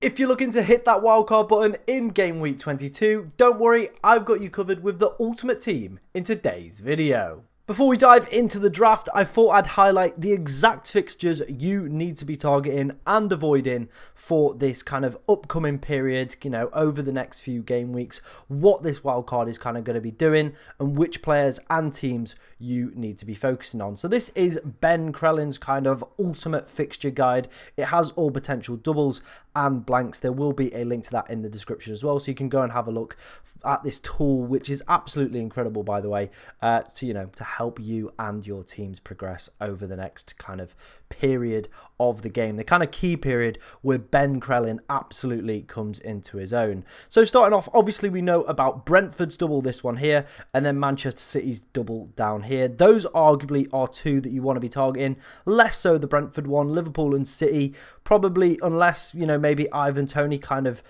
If you're looking to hit that wildcard button in game week 22, don't worry, I've got you covered with the ultimate team in today's video. Before we dive into the draft, I thought I'd highlight the exact fixtures you need to be targeting and avoiding for this kind of upcoming period, over the next few game weeks, what this wildcard is kind of going to be doing and which players and teams you need to be focusing on. So this is Ben Crellin's kind of ultimate fixture guide. It has all potential doubles and blanks. There will be a link to that in the description as well, so you can go and have a look at this tool, which is absolutely incredible, by the way, to help you and your teams progress over the next kind of period of the game, the kind of key period where Ben Crellin absolutely comes into his own. So starting off, obviously we know about Brentford's double, this one here, and then Manchester City's double down here. Those arguably are two that you want to be targeting, less so the Brentford one. Liverpool and City probably, unless maybe Ivan Toney kind of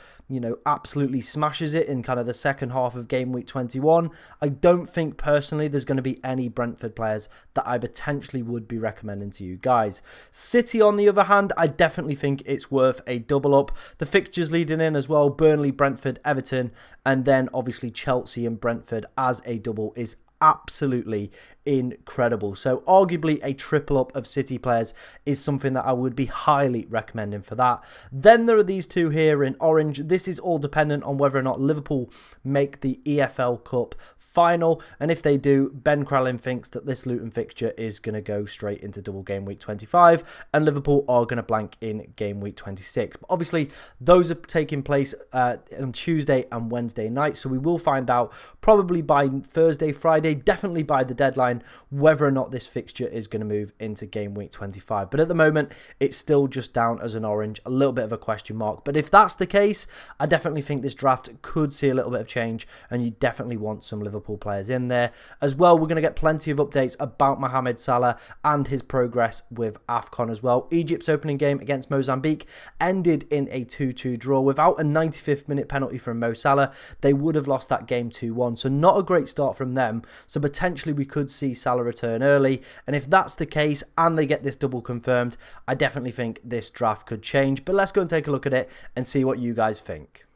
absolutely smashes it in kind of the second half of game week 21. I don't think personally there's going to be any Brentford players that I potentially would be recommending to you guys. City, on the other hand, I definitely think it's worth a double up. The fixtures leading in as well: Burnley, Brentford, Everton, and then obviously Chelsea and Brentford as a double is absolutely incredible. So arguably a triple up of City players is something that I would be highly recommending for that. Then there are these two here in orange. This is all dependent on whether or not Liverpool make the EFL Cup final, and if they do, Ben Crellin thinks that this Luton fixture is going to go straight into double game week 25 and Liverpool are going to blank in game week 26. But obviously those are taking place on Tuesday and Wednesday night, so we will find out probably by Thursday, Friday, definitely by the deadline, whether or not this fixture is going to move into game week 25. But at the moment it's still just down as an orange, a little bit of a question mark. But if that's the case, I definitely think this draft could see a little bit of change and you definitely want some Liverpool players in there as well. We're going to get plenty of updates about Mohamed Salah and his progress with AFCON as well. Egypt's opening game against Mozambique ended in a 2-2 draw without a 95th minute penalty from Mo Salah. They would have lost that game 2-1, so not a great start from them. So potentially we could see Salah return early, and if that's the case and they get this double confirmed, I definitely think this draft could change. But let's go and take a look at it and see what you guys think.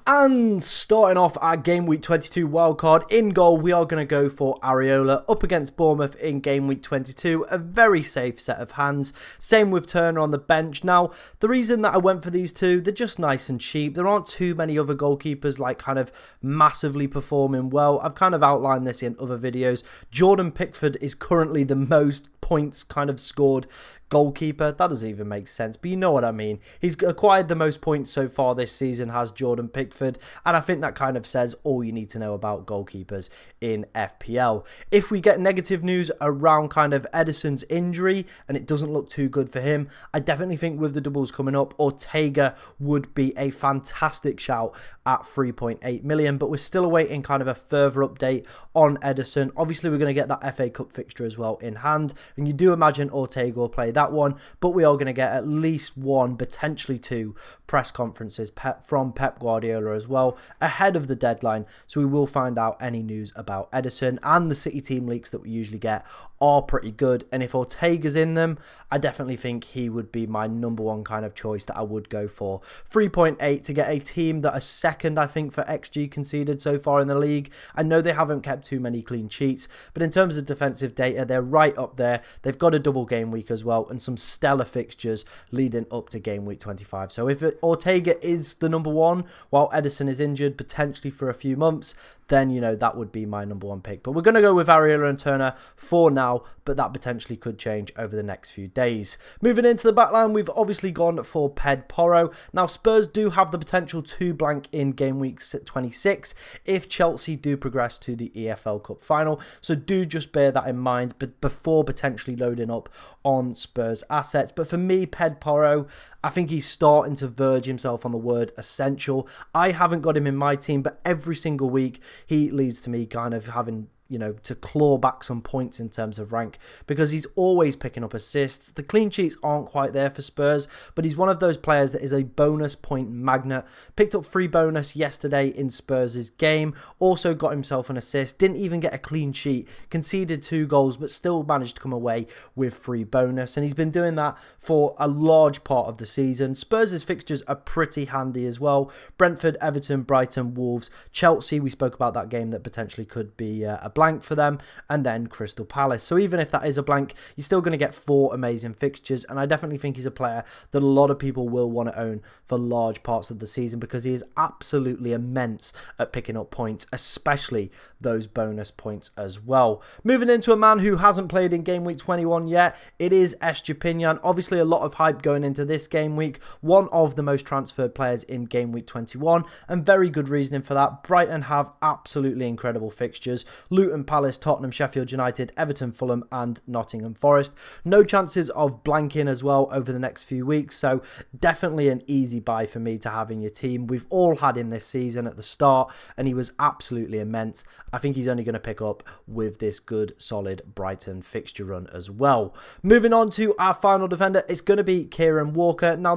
And starting off our game week 22 wildcard, in goal we are going to go for Areola up against Bournemouth in game week 22. A very safe set of hands. Same with Turner on the bench. Now, the reason that I went for these two, they're just nice and cheap. There aren't too many other goalkeepers like kind of massively performing well. I've kind of outlined this in other videos. Jordan Pickford is currently the most points kind of scored goalkeeper. That doesn't even make sense, but you know what I mean. He's acquired the most points so far this season, has Jordan Pickford, and I think that kind of says all you need to know about goalkeepers in FPL. If we get negative news around kind of Ederson's injury and it doesn't look too good for him, I definitely think with the doubles coming up, Ortega would be a fantastic shout at 3.8 million, but we're still awaiting kind of a further update on Ederson. Obviously we're going to get that FA Cup fixture as well in hand, and you do imagine Ortega will play that one, but we are going to get at least one, potentially two press conferences from Pep Guardiola as well ahead of the deadline, so we will find out any news about Ederson. And the City team leaks that we usually get are pretty good, and if Ortega's in them, I definitely think he would be my number one kind of choice that I would go for. 3.8 to get a team that are second, I think, for XG conceded so far in the league. I know they haven't kept too many clean sheets, but in terms of defensive data, they're right up there. They've got a double game week as well and some stellar fixtures leading up to game week 25. So if Ortega is the number one while Ederson is injured potentially for a few months, then that would be my number one pick. But we're going to go with Areola and Turner for now, but that potentially could change over the next few days. Moving into the backline, we've obviously gone for Ped Porro. Now Spurs do have the potential to blank in game week 26 if Chelsea do progress to the EFL Cup final, so do just bear that in mind but before potentially loading up on Spurs assets. But for me, Ped Porro, I think he's starting to verge himself on the word essential. I haven't got him in my team, but every single week he leads to me kind of having you know, to claw back some points in terms of rank, because he's always picking up assists. The clean sheets aren't quite there for Spurs, but he's one of those players that is a bonus point magnet. Picked up free bonus yesterday in Spurs' game, also got himself an assist, didn't even get a clean sheet, conceded 2 goals, but still managed to come away with free bonus, and he's been doing that for a large part of the season. Spurs' fixtures are pretty handy as well. Brentford, Everton, Brighton, Wolves, Chelsea, we spoke about that game that potentially could be a blank for them, and then Crystal Palace. So even if that is a blank, you're still going to get 4 amazing fixtures, and I definitely think he's a player that a lot of people will want to own for large parts of the season, because he is absolutely immense at picking up points, especially those bonus points as well. Moving into a man who hasn't played in game week 21 yet, it is Estepinian. Obviously a lot of hype going into this game week, one of the most transferred players in game week 21, and very good reasoning for that. Brighton have absolutely incredible fixtures: Luton, Palace, Tottenham, Sheffield United, Everton, Fulham and Nottingham Forest. No chances of blanking as well over the next few weeks, so definitely an easy buy for me to have in your team. We've all had him this season at the start, and he was absolutely immense. I think he's only going to pick up with this good solid Brighton fixture run as well. Moving on to our final defender, it's going to be Kieran Walker. Now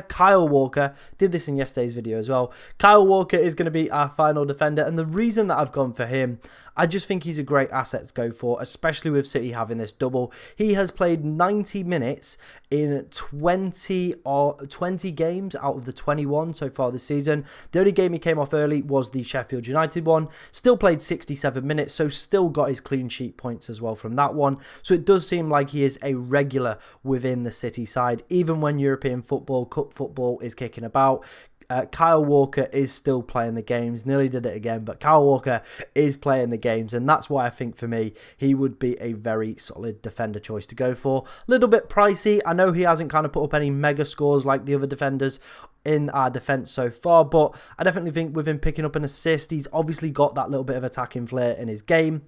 Kyle Walker did this in yesterday's video as well. Kyle Walker is going to be our final defender, and the reason that I've gone for him, I just think he's a great asset to go for, especially with City having this double. He has played 90 minutes in 20 games out of the 21 so far this season. The only game he came off early was the Sheffield United one. Still played 67 minutes, so still got his clean sheet points as well from that one. So it does seem like he is a regular within the City side, even when European football, cup football is kicking about. Kyle Walker is still playing the games. Nearly did it again, but Kyle Walker is playing the games, and that's why I think for me he would be a very solid defender choice to go for. A little bit pricey. I know he hasn't kind of put up any mega scores like the other defenders in our defence so far, but I definitely think with him picking up an assist, he's obviously got that little bit of attacking flair in his game.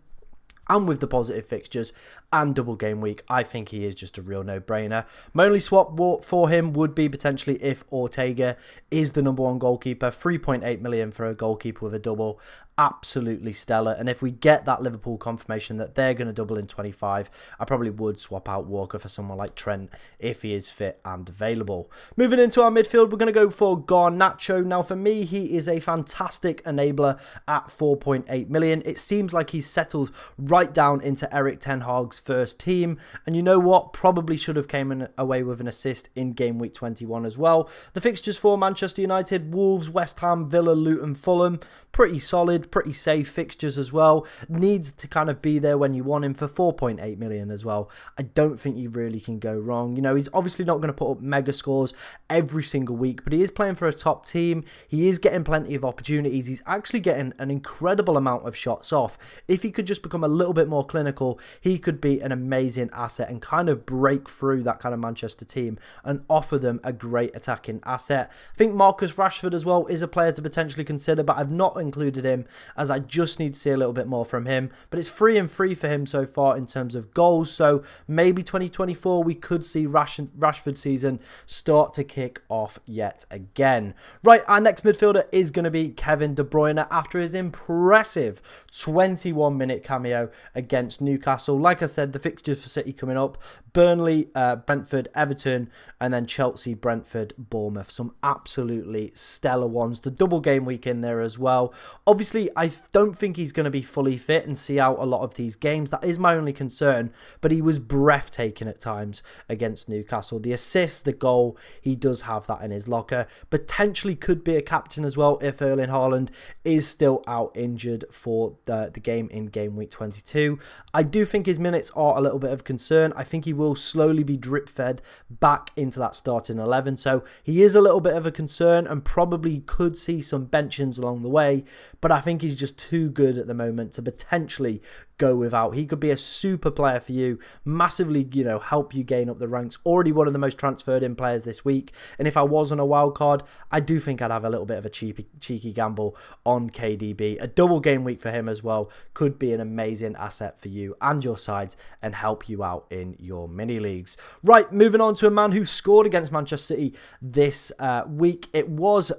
And with the positive fixtures and double game week, I think he is just a real no-brainer. My only swap for him would be potentially if Ortega is the #1 goalkeeper. 3.8 million for a goalkeeper with a double. Absolutely stellar. And if we get that Liverpool confirmation that they're going to double in 25, I probably would swap out Walker for someone like Trent if he is fit and available. Moving into our midfield, we're going to go for Garnacho. Now for me, he is a fantastic enabler at 4.8 million. It seems like he's settled right down into Erik ten Hag's first team, and you know what, probably should have came away with an assist in game week 21 as well. The fixtures for Manchester United: Wolves, West Ham, Villa, Luton, Fulham. Pretty solid, pretty safe fixtures as well. Needs to kind of be there when you want him for 4.8 million as well. I don't think you really can go wrong. You know, he's obviously not going to put up mega scores every single week, but he is playing for a top team. He is getting plenty of opportunities. He's actually getting an incredible amount of shots off. If he could just become a little bit more clinical, he could be an amazing asset and kind of break through that kind of Manchester team and offer them a great attacking asset. I think Marcus Rashford as well is a player to potentially consider, but I've not included him as I just need to see a little bit more from him. But it's 3 and 3 for him so far in terms of goals, so maybe 2024 we could see Rashford season start to kick off yet again. Right, our next midfielder is going to be Kevin De Bruyne after his impressive 21-minute cameo against Newcastle. Like I said, the fixtures for City coming up: Burnley, Brentford, Everton, and then Chelsea, Brentford, Bournemouth. Some absolutely stellar ones. The double game week in there as well. Obviously, I don't think he's going to be fully fit and see out a lot of these games. That is my only concern, but he was breathtaking at times against Newcastle. The assist, the goal, he does have that in his locker. Potentially could be a captain as well if Erling Haaland is still out injured for the game in game week 22. I do think his minutes are a little bit of concern. I think he will slowly be drip fed back into that starting 11, so he is a little bit of a concern and probably could see some benchings along the way, but I think he's just too good at the moment to potentially go without. He could be a super player for you, massively, you know, help you gain up the ranks. Already one of the most transferred in players this week. And if I was on a wild card, I do think I'd have a little bit of a cheeky gamble on KDB. A double game week for him as well could be an amazing asset for you and your sides and help you out in your mini leagues. Right, moving on to a man who scored against Manchester City this week. It was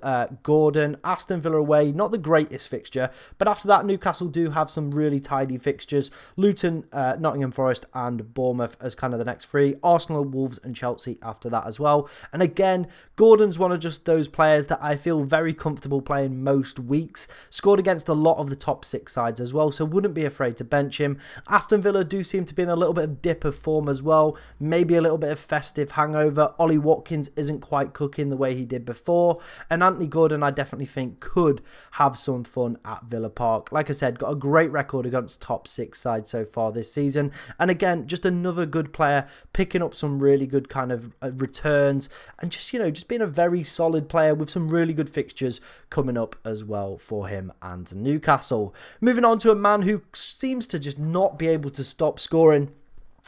Gordon. Aston Villa away, not the greatest fixture, but after that Newcastle do have some really tidy fixtures. Luton, Nottingham Forest and Bournemouth as kind of the next three. Arsenal, Wolves and Chelsea after that as well. And again, Gordon's one of just those players that I feel very comfortable playing most weeks. Scored against a lot of the top 6 sides as well, so wouldn't be afraid to bench him. Aston Villa do seem to be in a little bit of dip of form as well. Maybe a little bit of festive hangover. Ollie Watkins isn't quite cooking the way he did before. And Anthony Gordon, I definitely think, could have some fun at Villa Park. Like I said, got a great record against top 6 sides so far this season. And again, just another good player, picking up some really good kind of returns. And just, you know, just being a very solid player with some really good fixtures coming up as well for him and Newcastle. Moving on to a man who seems to just not be able to stop scoring.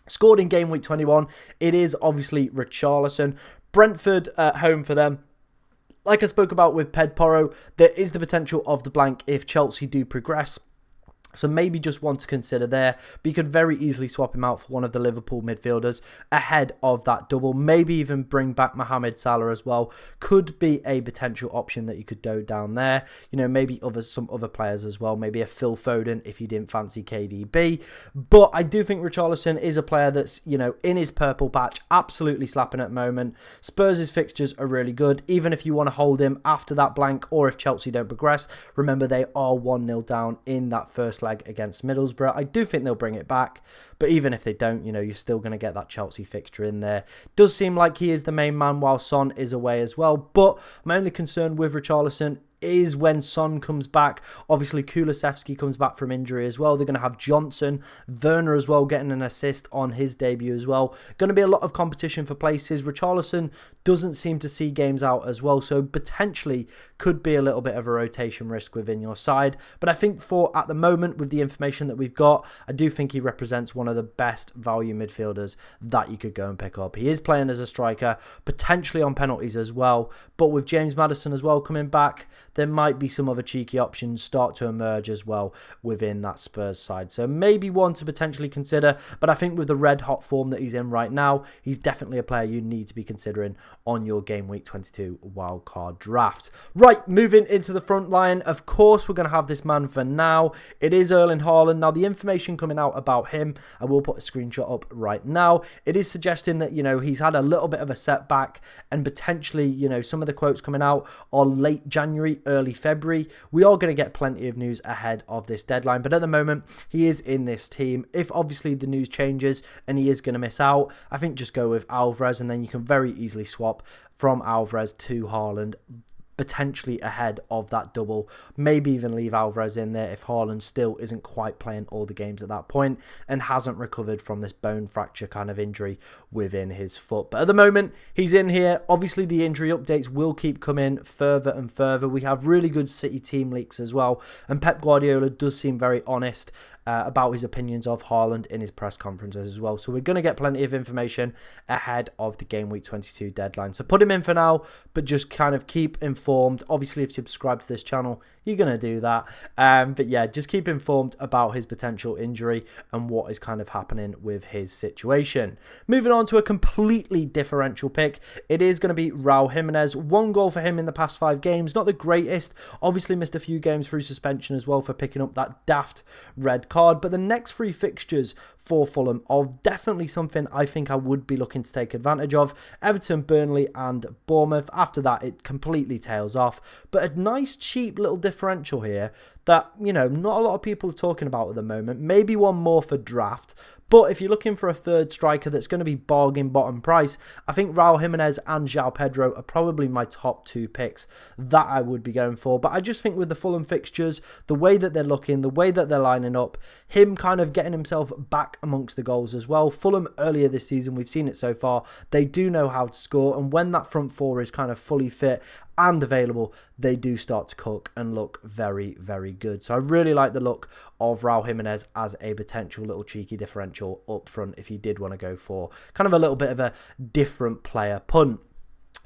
Scored in game week 21. It is obviously Richarlison. Brentford at home for them. Like I spoke about with Ped Porro, there is the potential of the blank if Chelsea do progress. So maybe just one to consider there. But you could very easily swap him out for one of the Liverpool midfielders ahead of that double. Maybe even bring back Mohamed Salah as well. Could be a potential option that you could go down there. You know, maybe some other players as well. Maybe a Phil Foden if you didn't fancy KDB. But I do think Richarlison is a player that's, you know, in his purple patch, absolutely slapping at the moment. Spurs' fixtures are really good. Even if you want to hold him after that blank or if Chelsea don't progress. Remember, they are 1-0 down in that first leg against Middlesbrough. I do think they'll bring it back, but even if they don't, you know, you're still going to get that Chelsea fixture in there. Does seem like he is the main man while Son is away as well, but my only concern with Richarlison is when Son comes back. Obviously, Kulusevski comes back from injury as well. They're going to have Johnson, Werner as well, getting an assist on his debut as well. Going to be a lot of competition for places. Richarlison doesn't seem to see games out as well, so potentially could be a little bit of a rotation risk within your side. But I think for at the moment, with the information that we've got, I do think he represents one of the best value midfielders that you could go and pick up. He is playing as a striker, potentially on penalties as well, but with James Maddison as well coming back, there might be some other cheeky options start to emerge as well within that Spurs side. So maybe one to potentially consider, but I think with the red hot form that he's in right now, he's definitely a player you need to be considering on your game week 22 wildcard draft. Right, moving into the front line, of course we're going to have this man for now. It is Erling Haaland. Now the information coming out about him, I will put a screenshot up right now. It is suggesting that, you know, he's had a little bit of a setback and potentially, you know, some of the quotes coming out are late January, early February. We are going to get plenty of news ahead of this deadline, but at the moment he is in this team. If obviously the news changes and he is going to miss out, I think just go with Alvarez, and then you can very easily swap from Alvarez to Haaland, potentially ahead of that double. Maybe even leave Alvarez in there if Haaland still isn't quite playing all the games at that point and hasn't recovered from this bone fracture kind of injury within his foot. But at the moment, he's in here. Obviously, the injury updates will keep coming further and further. We have really good City team leaks as well, and Pep Guardiola does seem very honest about his opinions of Haaland in his press conferences as well. So we're going to get plenty of information ahead of the game week 22 deadline. So put him in for now, but just kind of keep informed. Obviously, if you subscribe to this channel, you're going to do that. But yeah, just keep informed about his potential injury and what is kind of happening with his situation. Moving on to a completely differential pick. It is going to be Raul Jimenez. 1 goal for him in the past 5 games. Not the greatest. Obviously missed a few games through suspension as well for picking up that daft red card. But the next 3 fixtures for Fulham are definitely something I think I would be looking to take advantage of. Everton, Burnley and Bournemouth. After that, it completely tails off. But a nice, cheap little differential here that, you know, not a lot of people are talking about at the moment. Maybe one more for draft, But if you're looking for a third striker that's going to be bargain bottom price, I think Raul Jimenez and João Pedro are probably my top 2 picks that I would be going for. But I just think with the Fulham fixtures, the way that they're looking, the way that they're lining up, him kind of getting himself back amongst the goals as well. Fulham earlier this season, we've seen it so far, they do know how to score, and when that front four is kind of fully fit and available, they do start to cook and look very, very good. So I really like the look of Raul Jimenez as a potential little cheeky differential up front if you did want to go for kind of a little bit of a different player punt.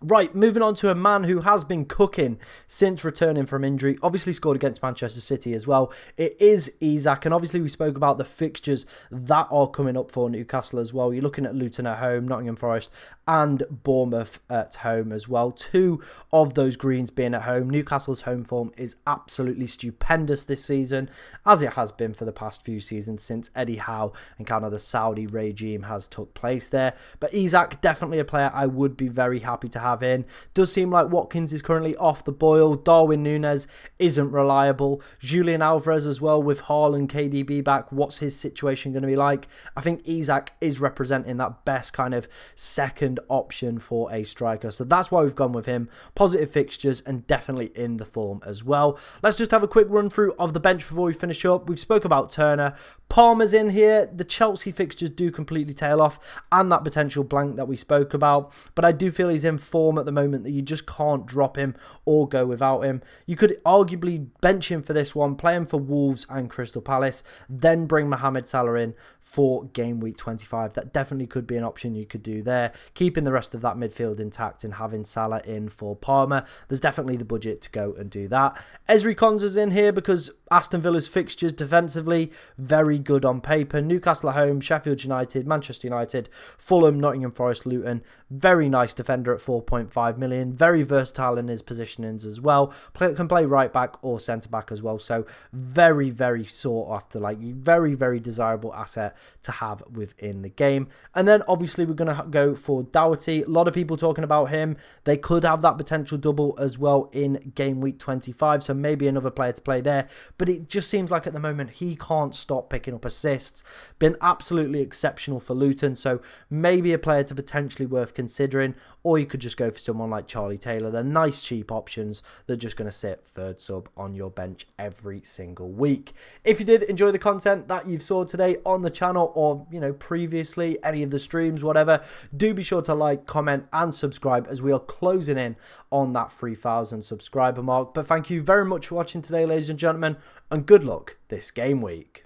Right, moving on to a man who has been cooking since returning from injury. Obviously scored against Manchester City as well. It is Isak, and obviously we spoke about the fixtures that are coming up for Newcastle as well. You're looking at Luton at home, Nottingham Forest and Bournemouth at home as well. 2 of those greens being at home. Newcastle's home form is absolutely stupendous this season, as it has been for the past few seasons since Eddie Howe and kind of the Saudi regime has took place there. But Isak, definitely a player I would be very happy to have in. Does seem like Watkins is currently off the boil. Darwin Núñez isn't reliable. Julian Alvarez as well with Hall and KDB back. What's his situation going to be like? I think Isak is representing that best kind of second option for a striker. So that's why we've gone with him. Positive fixtures and definitely in the form as well. Let's just have a quick run through of the bench before we finish up. We've spoke about Turner. Palmer's in here. The Chelsea fixtures do completely tail off and that potential blank that we spoke about. But I do feel he's in form at the moment that you just can't drop him or go without him. You could arguably bench him for this one, play him for Wolves and Crystal Palace, then bring Mohamed Salah in for game week 25. That definitely could be an option you could do there, keeping the rest of that midfield intact and having Salah in for Palmer. There's definitely the budget to go and do that. Ezri Konsa's in here because Aston Villa's fixtures defensively very good on paper. Newcastle at home, Sheffield United, Manchester United, Fulham, Nottingham Forest, Luton. Very nice defender at 4.5 million. Very versatile in his positionings as well. Can play right back or centre back as well. So very, very sought after, like very, very desirable asset to have within the game. And then obviously we're going to go for Doherty. A lot of people talking about him. They could have that potential double as well in game week 25. So maybe another player to play there. But it just seems like at the moment he can't stop picking up assists. Been absolutely exceptional for Luton. So maybe a player to potentially worth considering. Or you could just go for someone like Charlie Taylor. They're nice cheap options. They're just going to sit third sub on your bench every single week. If you did enjoy the content that you've saw today on the channel or, you know, previously, any of the streams, whatever, do be sure to like, comment and subscribe as we are closing in on that 3,000 subscriber mark. But thank you very much for watching today, ladies and gentlemen, and good luck this game week.